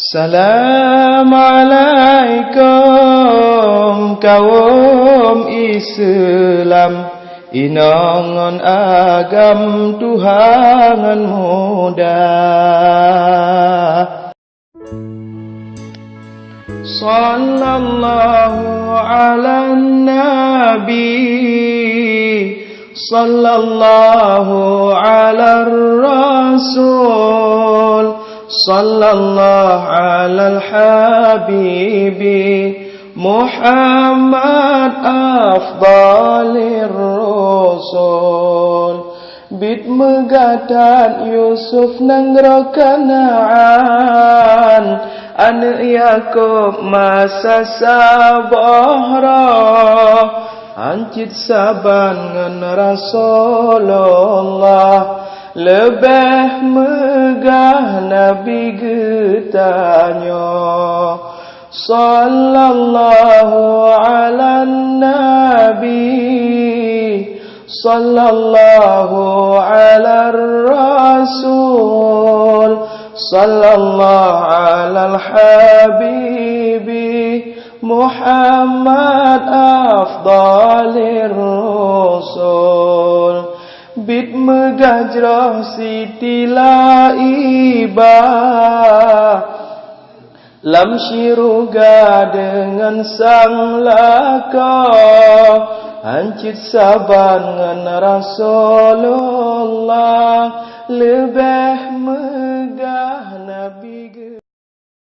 Assalamualaikum kaum Islam, inongon agam Tuhan muda. Sallallahu ala nabi, sallallahu ala rasul, sallallahu ala habibi Muhammad afdalir rasul. Bit megatan Yusuf nangro Kanaan, anak Yakub masa sabahra, ancit saban ngan Rasulullah, lebih megah Nabi getanya. Sallallahu ala nabi, sallallahu ala rasul, sallallahu ala habibi Muhammad afdalir rasul. Bit megajrah Siti Laibah, lam syiruga dengan sang laka, ancit saban ngan Rasulullah, lebih